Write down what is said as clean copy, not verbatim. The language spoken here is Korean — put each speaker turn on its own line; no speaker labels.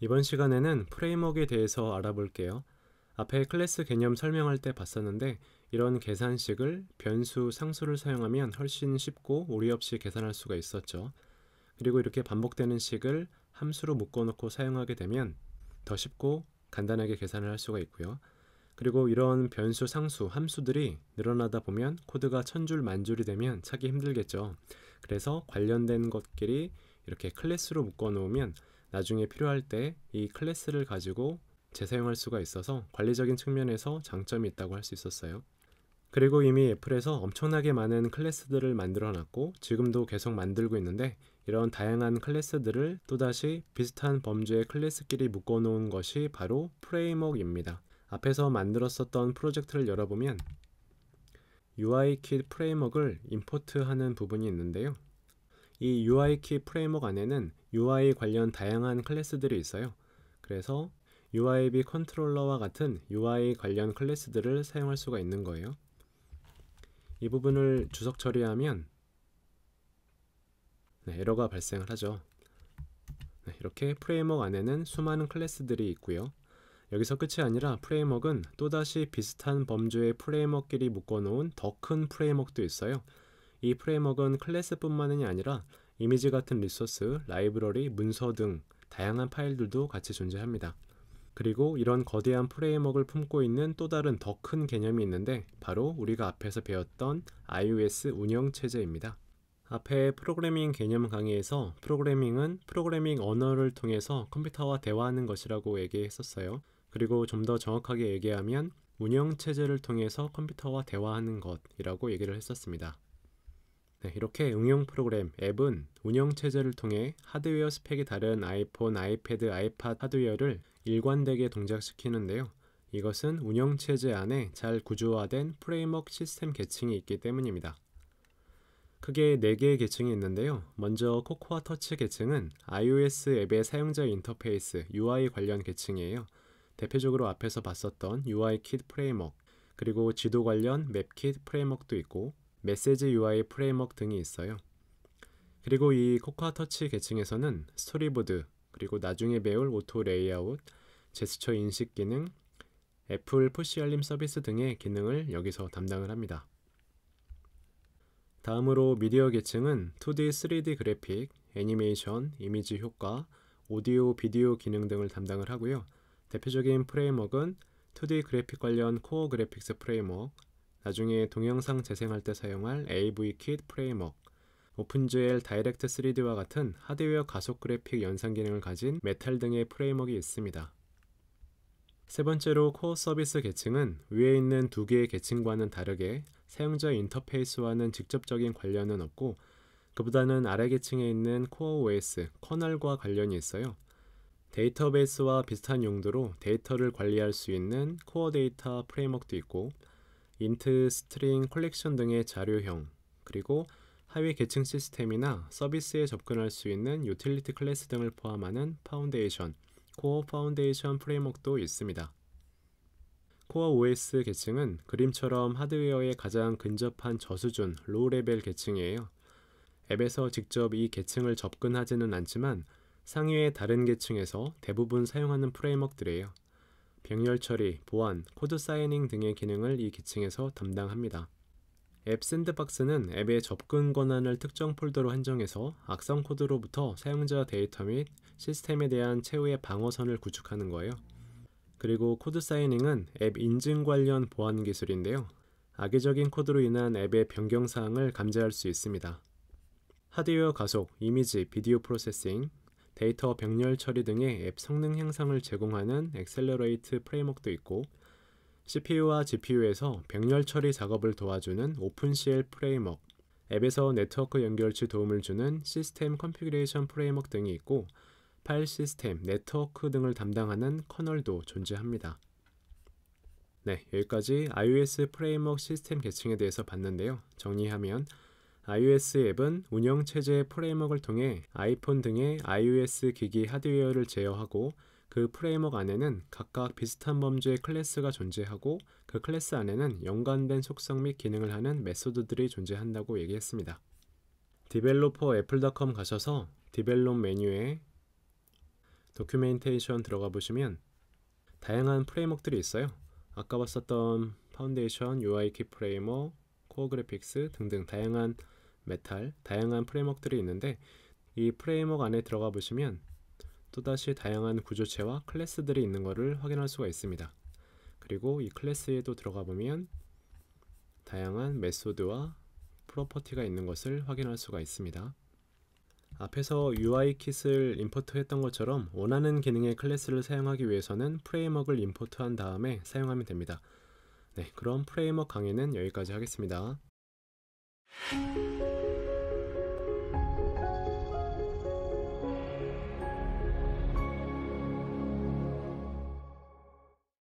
이번 시간에는 프레임워크에 대해서 알아볼게요. 앞에 클래스 개념 설명할 때 봤었는데 이런 계산식을 변수, 상수를 사용하면 훨씬 쉽고 오리 없이 계산할 수가 있었죠. 그리고 이렇게 반복되는 식을 함수로 묶어놓고 사용하게 되면 더 쉽고 간단하게 계산을 할 수가 있고요. 그리고 이런 변수, 상수, 함수들이 늘어나다 보면 코드가 천줄 만줄이 되면 찾기 힘들겠죠. 그래서 관련된 것끼리 이렇게 클래스로 묶어 놓으면 나중에 필요할 때 이 클래스를 가지고 재사용할 수가 있어서 관리적인 측면에서 장점이 있다고 할 수 있었어요. 그리고 이미 애플에서 엄청나게 많은 클래스들을 만들어 놨고 지금도 계속 만들고 있는데 이런 다양한 클래스들을 또다시 비슷한 범주의 클래스끼리 묶어 놓은 것이 바로 프레임워크입니다. 앞에서 만들었었던 프로젝트를 열어보면 UIKit 프레임워크를 임포트하는 부분이 있는데요. 이 UIKit 프레임워크 안에는 UI 관련 다양한 클래스들이 있어요. 그래서 UIB 컨트롤러와 같은 UI 관련 클래스들을 사용할 수가 있는 거예요. 이 부분을 주석 처리하면 에러가 발생을 하죠. 이렇게 프레임워크 안에는 수많은 클래스들이 있고요. 여기서 끝이 아니라 프레임워크는 또다시 비슷한 범주의 프레임워크끼리 묶어놓은 더 큰 프레임워크도 있어요. 이 프레임워크는 클래스뿐만이 아니라 이미지 같은 리소스, 라이브러리, 문서 등 다양한 파일들도 같이 존재합니다. 그리고 이런 거대한 프레임워크를 품고 있는 또 다른 더 큰 개념이 있는데 바로 우리가 앞에서 배웠던 iOS 운영체제입니다. 앞에 프로그래밍 개념 강의에서 프로그래밍은 프로그래밍 언어를 통해서 컴퓨터와 대화하는 것이라고 얘기했었어요. 그리고 좀 더 정확하게 얘기하면 운영체제를 통해서 컴퓨터와 대화하는 것이라고 얘기를 했었습니다. 이렇게 응용 프로그램, 앱은 운영체제를 통해 하드웨어 스펙이 다른 아이폰, 아이패드, 아이팟 하드웨어를 일관되게 동작시키는데요. 이것은 운영체제 안에 잘 구조화된 프레임워크 시스템 계층이 있기 때문입니다. 크게 4개의 계층이 있는데요. 먼저 코코아 터치 계층은 iOS 앱의 사용자 인터페이스, UI 관련 계층이에요. 대표적으로 앞에서 봤었던 UIKit 프레임워크, 그리고 지도 관련 맵킷 프레임워크도 있고 메시지 UI 프레임워크 등이 있어요. 그리고 이 코코아 터치 계층에서는 스토리보드, 그리고 나중에 배울 오토 레이아웃, 제스처 인식 기능, 애플 푸시 알림 서비스 등의 기능을 여기서 담당을 합니다. 다음으로 미디어 계층은 2D, 3D 그래픽, 애니메이션, 이미지 효과, 오디오, 비디오 기능 등을 담당을 하고요. 대표적인 프레임워크는 2D 그래픽 관련 코어 그래픽스 프레임워크, 나중에 동영상 재생할 때 사용할 AVKit 프레임워크, 오픈GL 다이렉트 3D와 같은 하드웨어 가속 그래픽 연상 기능을 가진 메탈 등의 프레임워크가 있습니다. 세 번째로 코어 서비스 계층은 위에 있는 2개의 계층과는 다르게 사용자 인터페이스와는 직접적인 관련은 없고 그보다는 아래 계층에 있는 코어 OS, 커널과 관련이 있어요. 데이터베이스와 비슷한 용도로 데이터를 관리할 수 있는 코어 데이터 프레임워크도 있고 인트, 스트링, 컬렉션 등의 자료형, 그리고 하위 계층 시스템이나 서비스에 접근할 수 있는 유틸리티 클래스 등을 포함하는 파운데이션, 코어 파운데이션 프레임워크도 있습니다. 코어 OS 계층은 그림처럼 하드웨어에 가장 근접한 저수준, 로우 레벨 계층이에요. 앱에서 직접 이 계층을 접근하지는 않지만 상위의 다른 계층에서 대부분 사용하는 프레임워크들이에요. 병렬 처리, 보안, 코드 사이닝 등의 기능을 이 계층에서 담당합니다. 앱 샌드박스는 앱의 접근 권한을 특정 폴더로 한정해서 악성 코드로부터 사용자 데이터 및 시스템에 대한 최후의 방어선을 구축하는 거예요. 그리고 코드 사이닝은 앱 인증 관련 보안 기술인데요. 악의적인 코드로 인한 앱의 변경 사항을 감지할 수 있습니다. 하드웨어 가속, 이미지, 비디오 프로세싱, 데이터 병렬 처리 등의 앱 성능 향상을 제공하는 엑셀러레이트 프레임워크도 있고 CPU와 GPU에서 병렬 처리 작업을 도와주는 오픈CL 프레임워크, 앱에서 네트워크 연결치 도움을 주는 시스템 컨피그레이션 프레임워크 등이 있고 파일 시스템, 네트워크 등을 담당하는 커널도 존재합니다. 여기까지 iOS 프레임워크 시스템 계층에 대해서 봤는데요. 정리하면 iOS 앱은 운영체제 프레임워크를 통해 아이폰 등의 iOS 기기 하드웨어를 제어하고 그 프레임워크 안에는 각각 비슷한 범주의 클래스가 존재하고 그 클래스 안에는 연관된 속성 및 기능을 하는 메소드들이 존재한다고 얘기했습니다. 디벨로퍼 애플.com 가셔서 디벨롭 메뉴에 도큐멘테이션 들어가 보시면 다양한 프레임워크들이 있어요. 아까 봤었던 파운데이션, UI 키 프레임워크, 코어 그래픽스 등등 다양한 메탈, 다양한 프레임워크들이 있는데 이 프레임워크 안에 들어가 보시면 또다시 다양한 구조체와 클래스들이 있는 것을 확인할 수가 있습니다. 그리고 이 클래스에도 들어가 보면 다양한 메소드와 프로퍼티가 있는 것을 확인할 수가 있습니다. 앞에서 UI 킷을 임포트 했던 것처럼 원하는 기능의 클래스를 사용하기 위해서는 프레임워크를 임포트한 다음에 사용하면 됩니다. 네, 그럼 프레임워크 강의는 여기까지 하겠습니다.